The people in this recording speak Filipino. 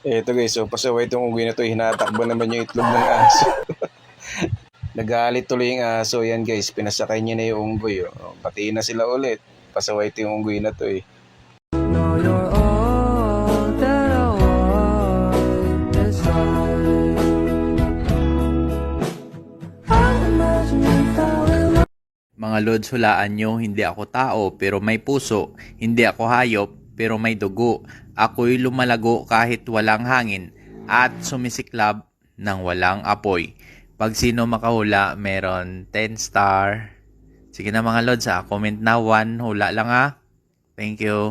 Eto guys, so pasaway itong unggoy na to, hinatakbo naman yung itlog ng aso. Nagalit tuloy yung aso, yan guys, pinasakay niya na yung unggoy. Oh. Patiin na sila ulit. Pasaway ito yung unggoy na to eh. Know you're all that I want inside. I imagine if I will. Mga lods, hulaan nyo, hindi ako tao pero may puso, hindi ako hayop pero may dugo. Ako'y lumalago kahit walang hangin at sumisiklab ng walang apoy. Pag sino makahula, meron 10 star. Sige na mga lods, comment na 1 hula lang ha. Thank you.